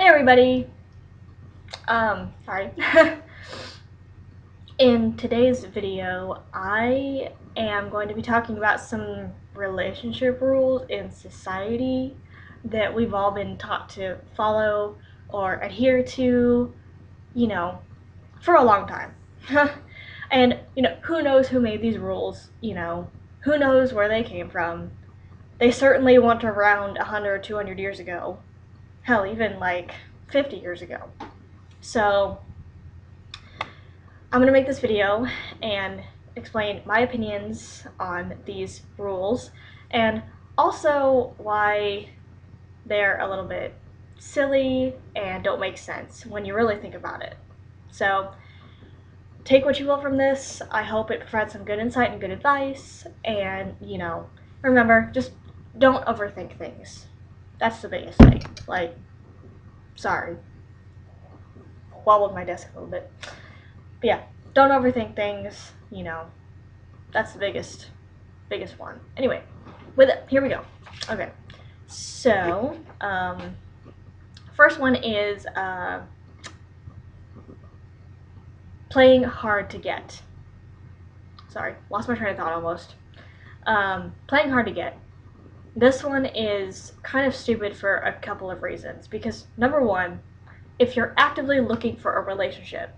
Hey everybody! Sorry. In today's video, I am going to be talking about some relationship rules in society that we've all been taught to follow or adhere to, for a long time. And, who knows who made these rules, who knows where they came from. They certainly weren't around 100 or 200 years ago. Hell, even like 50 years ago. So I'm going to make this video and explain my opinions on these rules and also why they're a little bit silly and don't make sense when you really think about it. So take what you will from this. I hope it provides some good insight and good advice, and remember, just don't overthink things. That's the biggest thing. Sorry, wobbled my desk a little bit. But yeah, don't overthink things, that's the biggest one. Anyway, here we go. Okay, so, first one is, playing hard to get. Sorry, lost my train of thought almost. Playing hard to get. This one is kind of stupid for a couple of reasons, because number one, if you're actively looking for a relationship,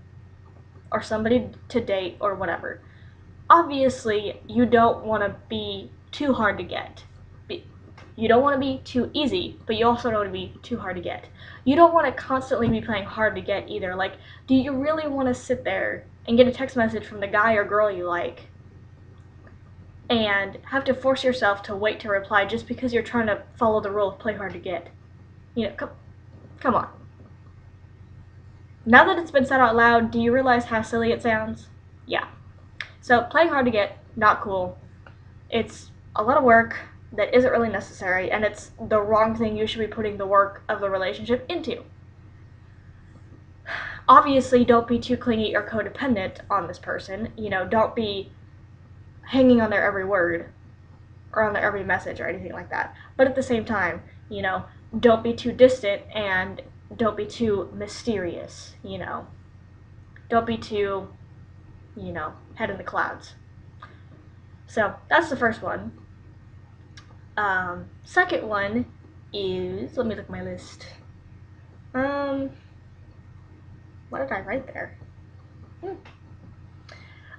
or somebody to date or whatever, obviously you don't want to be too hard to get. You don't want to be too easy, but you also don't want to be too hard to get. You don't want to constantly be playing hard to get either. Like, do you really want to sit there and get a text message from the guy or girl you like and have to force yourself to wait to reply just because you're trying to follow the rule of play hard to get? Come on. Now that it's been said out loud, do you realize how silly it sounds? Yeah. So playing hard to get, not cool. It's a lot of work that isn't really necessary, and it's the wrong thing you should be putting the work of the relationship into. Obviously, don't be too clingy or codependent on this person. Don't be hanging on their every word or on their every message or anything like that. But at the same time, don't be too distant and don't be too mysterious, Don't be too, head in the clouds. So that's the first one. Second one is, let me look at my list. What did I write there?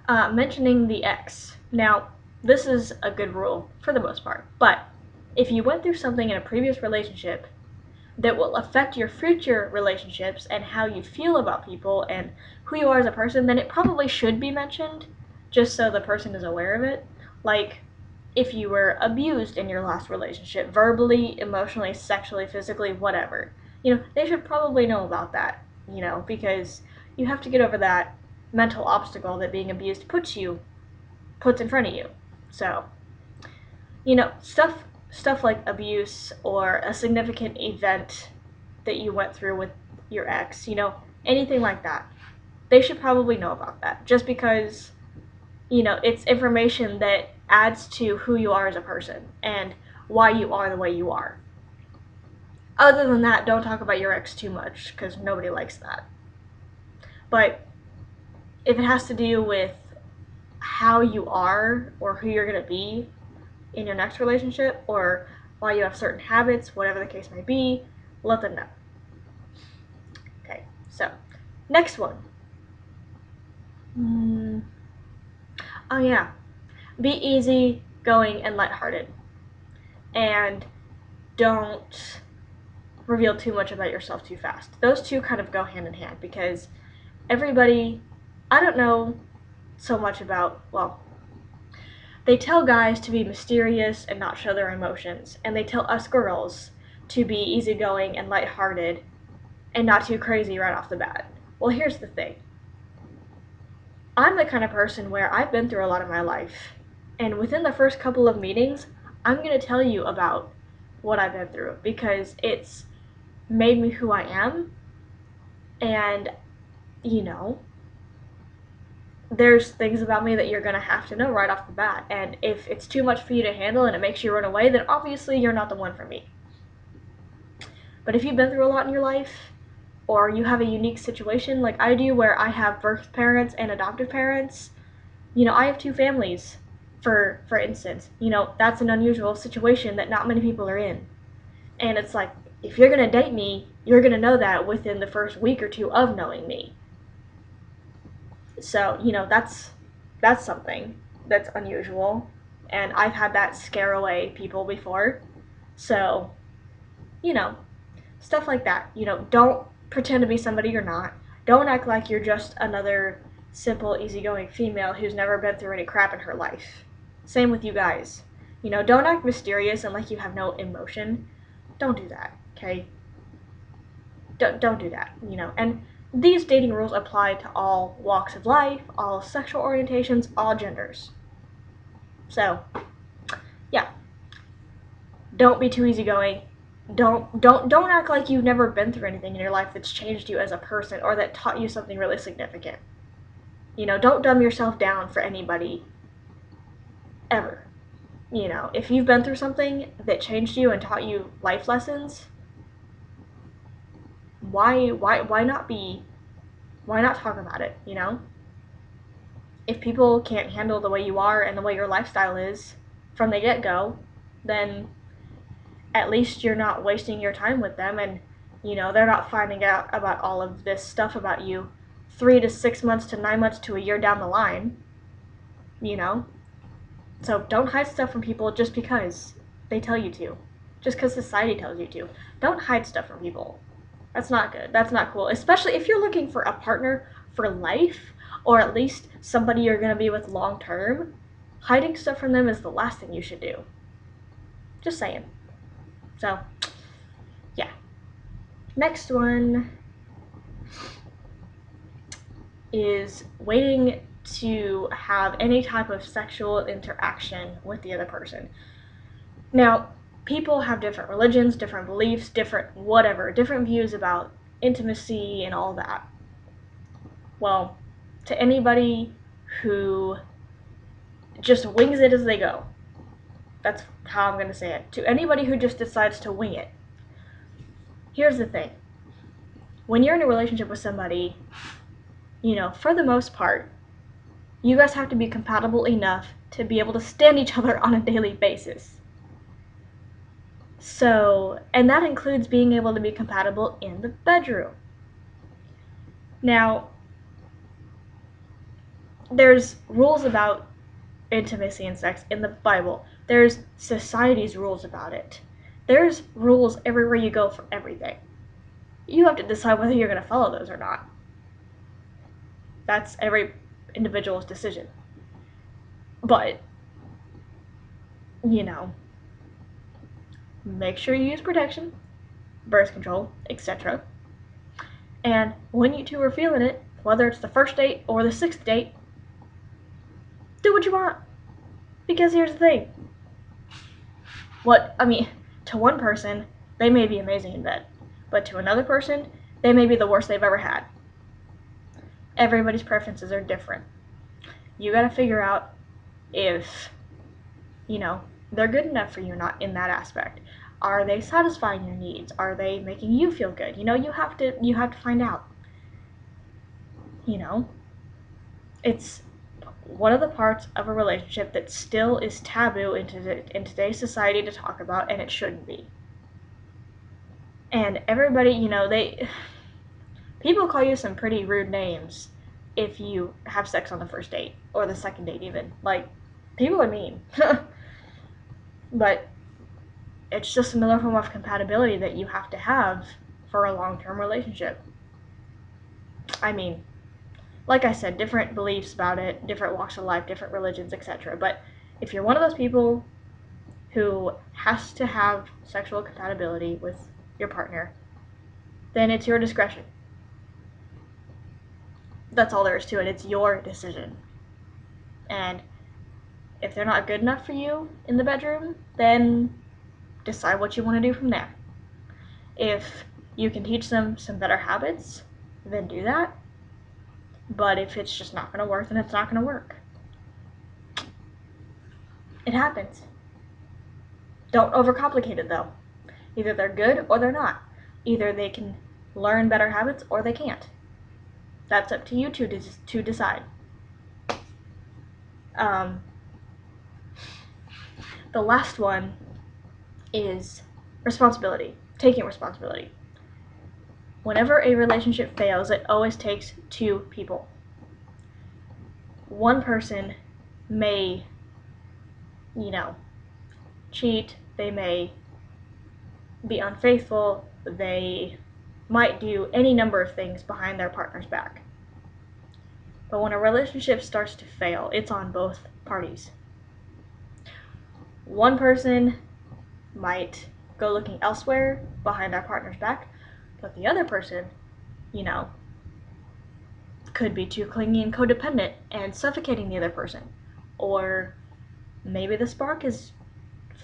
Mentioning the ex. Now, this is a good rule for the most part, but if you went through something in a previous relationship that will affect your future relationships and how you feel about people and who you are as a person, then it probably should be mentioned, just so the person is aware of it. Like, if you were abused in your last relationship, verbally, emotionally, sexually, physically, whatever, they should probably know about that, because you have to get over that mental obstacle that being abused puts in front of you. So, stuff like abuse or a significant event that you went through with your ex, anything like that, they should probably know about that, just because, it's information that adds to who you are as a person and why you are the way you are. Other than that, don't talk about your ex too much, because nobody likes that. But if it has to do with how you are or who you're going to be in your next relationship, or why you have certain habits, whatever the case may be, let them know. Okay, so next one. Oh yeah, be easy going and lighthearted, and don't reveal too much about yourself too fast. Those two kind of go hand in hand, because everybody, I don't know so much about, well, they tell guys to be mysterious and not show their emotions, and they tell us girls to be easygoing and lighthearted and not too crazy right off the bat. Well, here's the thing. I'm the kind of person where I've been through a lot of my life, and within the first couple of meetings, I'm going to tell you about what I've been through, because it's made me who I am, and, there's things about me that you're going to have to know right off the bat, and if it's too much for you to handle and it makes you run away, then obviously you're not the one for me. But if you've been through a lot in your life, or you have a unique situation like I do where I have birth parents and adoptive parents. I have two families, for instance. That's an unusual situation that not many people are in. And it's like, if you're going to date me, you're going to know that within the first week or two of knowing me. So, that's something that's unusual. And I've had that scare away people before. So, you know, stuff like that. Don't pretend to be somebody you're not. Don't act like you're just another simple, easygoing female who's never been through any crap in her life. Same with you guys. Don't act mysterious and like you have no emotion. Don't do that, okay? Don't do that, And these dating rules apply to all walks of life, all sexual orientations, all genders. So, yeah, don't be too easygoing. Don't act like you've never been through anything in your life that's changed you as a person or that taught you something really significant. Don't dumb yourself down for anybody ever. If you've been through something that changed you and taught you life lessons, why not talk about it? If people can't handle the way you are and the way your lifestyle is from the get-go, then at least you're not wasting your time with them, and they're not finding out about all of this stuff about you 3 to 6 months to 9 months to a year down the line. So don't hide stuff from people just because they tell you to, just because society tells you to. Don't hide stuff from people. That's not good. That's not cool, especially if you're looking for a partner for life, or at least somebody you're going to be with long term. Hiding stuff from them is the last thing you should do. Just saying. So, yeah. Next one is waiting to have any type of sexual interaction with the other person. Now, people have different religions, different beliefs, different views about intimacy and all that. Well, to anybody who just wings it as they go, that's how I'm going to say it. To anybody who just decides to wing it, here's the thing. When you're in a relationship with somebody, for the most part, you guys have to be compatible enough to be able to stand each other on a daily basis. So, and that includes being able to be compatible in the bedroom. Now, there's rules about intimacy and sex in the Bible. There's society's rules about it. There's rules everywhere you go for everything. You have to decide whether you're going to follow those or not. That's every individual's decision. But, make sure you use protection, birth control, etc. And when you two are feeling it, whether it's the first date or the 6th date, do what you want. Because here's the thing. To one person, they may be amazing in bed. But to another person, they may be the worst they've ever had. Everybody's preferences are different. You gotta figure out if, they're good enough for you not in that aspect. Are they satisfying your needs? Are they making you feel good? You have to find out. It's one of the parts of a relationship that still is taboo in today's society to talk about, and it shouldn't be. And everybody, people call you some pretty rude names if you have sex on the first date, or the second date even. Like, people are mean. But it's just another form of compatibility that you have to have for a long-term relationship. Like I said, different beliefs about it, different walks of life, different religions, etc. But if you're one of those people who has to have sexual compatibility with your partner, then it's your discretion. That's all there is to it. It's your decision. And if they're not good enough for you in the bedroom, then decide what you want to do from there. If you can teach them some better habits, then do that. But if it's just not going to work, then it's not going to work. It happens. Don't overcomplicate it, though. Either they're good or they're not. Either they can learn better habits or they can't. That's up to you to decide. The last one is responsibility, taking responsibility. Whenever a relationship fails, it always takes two people. One person may, cheat, they may be unfaithful, they might do any number of things behind their partner's back. But when a relationship starts to fail, it's on both parties. One person might go looking elsewhere behind their partner's back, but the other person, could be too clingy and codependent and suffocating the other person. Or maybe the spark is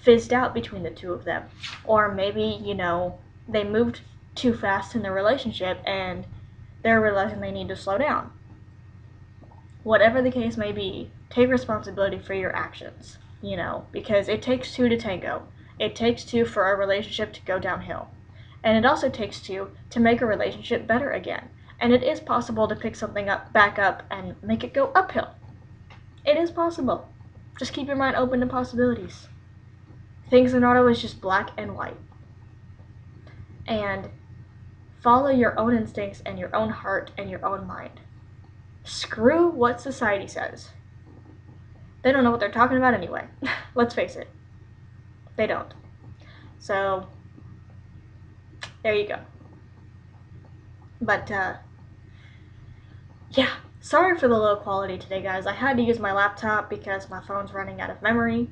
fizzed out between the two of them. Or maybe, they moved too fast in the relationship and they're realizing they need to slow down. Whatever the case may be, take responsibility for your actions, because it takes two to tango. It takes two for a relationship to go downhill. And it also takes two to make a relationship better again. And it is possible to pick something back up and make it go uphill. It is possible. Just keep your mind open to possibilities. Things are not always just black and white. And follow your own instincts and your own heart and your own mind. Screw what society says. They don't know what they're talking about anyway. Let's face it. They don't. So, there you go. But, yeah. Sorry for the low quality today, guys. I had to use my laptop because my phone's running out of memory.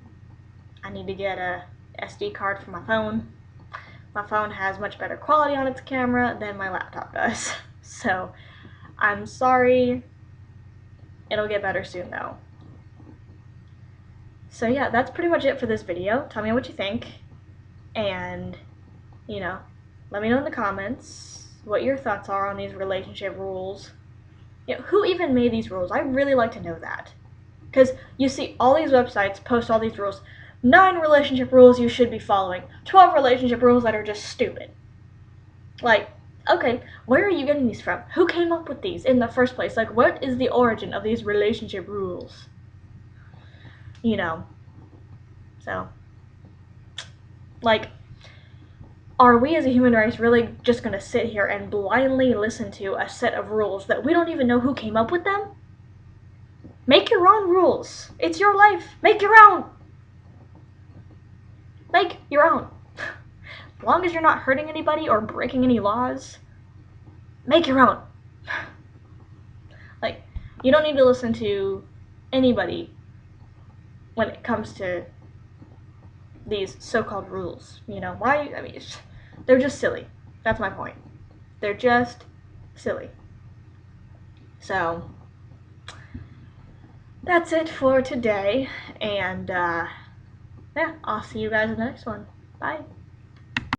I need to get a SD card for my phone. My phone has much better quality on its camera than my laptop does. So, I'm sorry. It'll get better soon, though. So yeah, that's pretty much it for this video. Tell me what you think. And, let me know in the comments what your thoughts are on these relationship rules. Who even made these rules? I'd really like to know that. Because you see all these websites post all these rules. 9 relationship rules you should be following. 12 relationship rules that are just stupid. Like, okay, where are you getting these from? Who came up with these in the first place? Like, what is the origin of these relationship rules? So, like, are we as a human race really just going to sit here and blindly listen to a set of rules that we don't even know who came up with them? Make your own rules. It's your life. Make your own. Make your own. As long as you're not hurting anybody or breaking any laws, make your own. Like, you don't need to listen to anybody when it comes to these so-called rules. Why? I mean, they're just silly. That's my point. They're just silly. So, that's it for today. And, yeah, I'll see you guys in the next one. Bye.